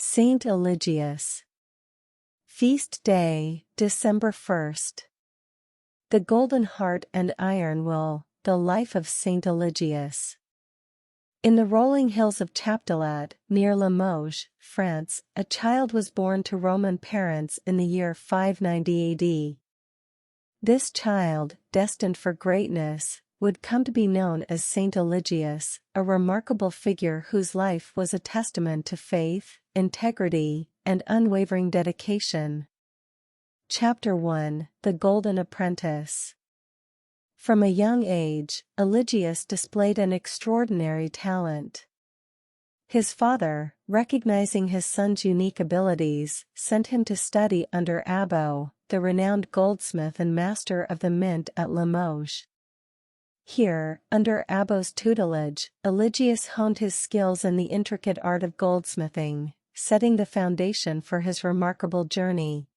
Saint Eligius. Feast Day, December 1st. The Golden Heart and Iron Will, the Life of Saint Eligius. In the rolling hills of Chaptelat, near Limoges, France, a child was born to Roman parents in the year 590 AD. This child, destined for greatness, would come to be known as Saint Eligius, a remarkable figure whose life was a testament to faith, integrity, and unwavering dedication. Chapter 1: The Golden Apprentice. From a young age, Eligius displayed an extraordinary talent. His father, recognizing his son's unique abilities, sent him to study under Abbo, the renowned goldsmith and master of the mint at Limoges. Here, under Abbo's tutelage, Eligius honed his skills in the intricate art of goldsmithing, setting the foundation for his remarkable journey.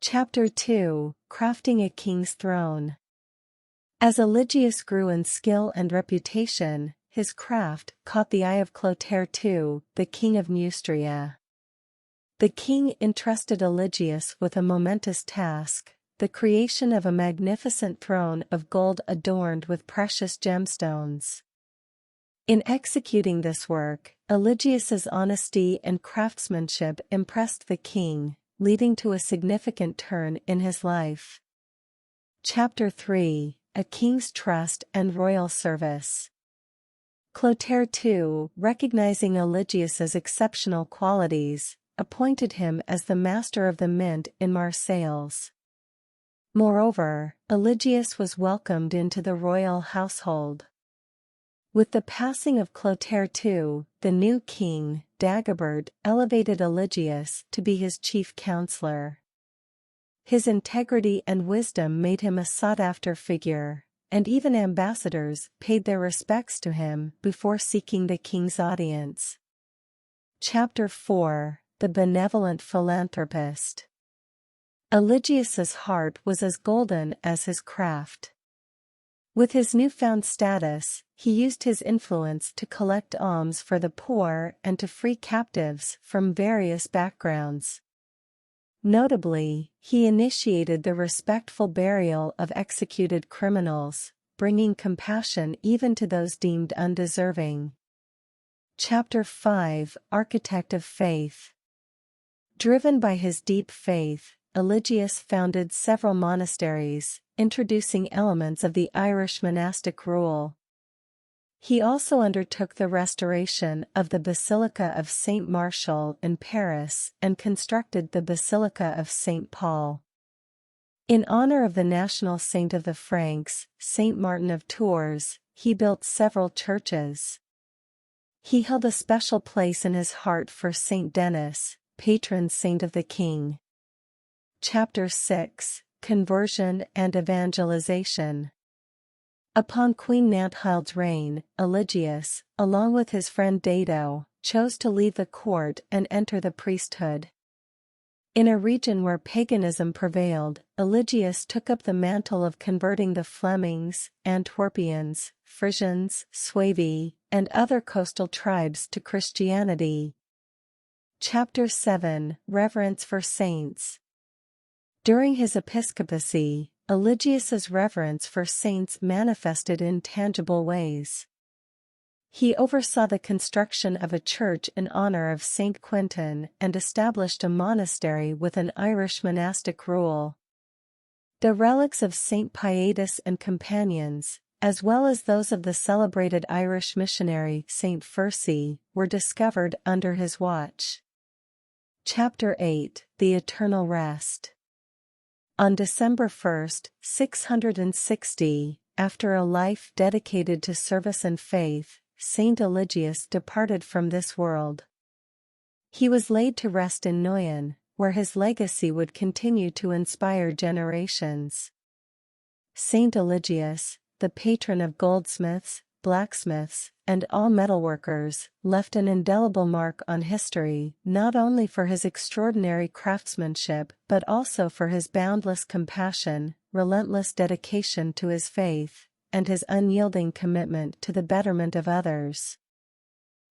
Chapter 2: Crafting a King's Throne. As Eligius grew in skill and reputation, his craft caught the eye of Clotaire II, the king of Neustria. The king entrusted Eligius with a momentous task: the creation of a magnificent throne of gold adorned with precious gemstones. In executing this work, Eligius's honesty and craftsmanship impressed the king, leading to a significant turn in his life. Chapter 3: A King's Trust and Royal Service. Clotaire II, recognizing Eligius's exceptional qualities, appointed him as the master of the mint in Marseilles. Moreover, Eligius was welcomed into the royal household. With the passing of Clotaire II, the new king, Dagobert, elevated Eligius to be his chief counselor. His integrity and wisdom made him a sought-after figure, and even ambassadors paid their respects to him before seeking the king's audience. Chapter 4: The Benevolent Philanthropist. Eligius's heart was as golden as his craft. With his newfound status, he used his influence to collect alms for the poor and to free captives from various backgrounds. Notably, he initiated the respectful burial of executed criminals, bringing compassion even to those deemed undeserving. Chapter 5: Architect of Faith. Driven by his deep faith, Eligius founded several monasteries, introducing elements of the Irish monastic rule. He also undertook the restoration of the Basilica of Saint Martial in Paris and constructed the Basilica of Saint Paul. In honor of the national saint of the Franks, Saint Martin of Tours, he built several churches. He held a special place in his heart for Saint Denis, patron saint of the king. Chapter 6: Conversion and Evangelization. Upon Queen Nanthild's reign, Eligius, along with his friend Dado, chose to leave the court and enter the priesthood. In a region where paganism prevailed, Eligius took up the mantle of converting the Flemings, Antwerpians, Frisians, Suevi, and other coastal tribes to Christianity. Chapter 7: Reverence for Saints. During his episcopacy, Eligius's reverence for saints manifested in tangible ways. He oversaw the construction of a church in honor of Saint Quentin and established a monastery with an Irish monastic rule. The relics of Saint Pietus and companions, as well as those of the celebrated Irish missionary Saint Fursey, were discovered under his watch. Chapter 8: The Eternal Rest. On December 1, 660, after a life dedicated to service and faith, Saint Eligius departed from this world. He was laid to rest in Noyon, where his legacy would continue to inspire generations. Saint Eligius, the patron of goldsmiths, blacksmiths, and all metalworkers, left an indelible mark on history, not only for his extraordinary craftsmanship but also for his boundless compassion, relentless dedication to his faith, and his unyielding commitment to the betterment of others.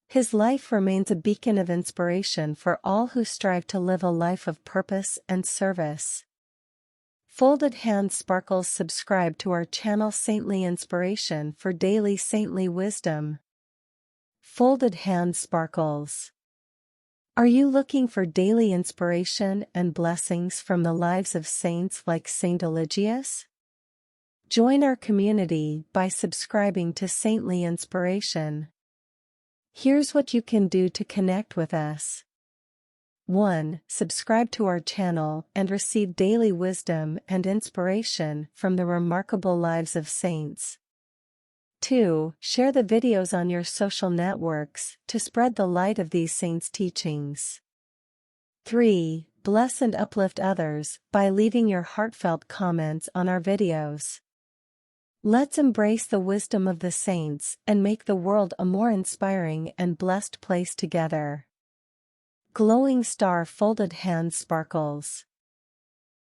His life remains a beacon of inspiration for all who strive to live a life of purpose and service. Folded Hands Sparkles. Subscribe to our channel Saintly Inspiration for daily saintly wisdom. Folded Hands Sparkles. Are you looking for daily inspiration and blessings from the lives of saints like Saint Eligius? Join our community by subscribing to Saintly Inspiration. Here's what you can do to connect with us. 1. Subscribe to our channel and receive daily wisdom and inspiration from the remarkable lives of saints. 2. Share the videos on your social networks to spread the light of these saints' teachings. 3. Bless and uplift others by leaving your heartfelt comments on our videos. Let's embrace the wisdom of the saints and make the world a more inspiring and blessed place together. Glowing Star Folded Hands Sparkles.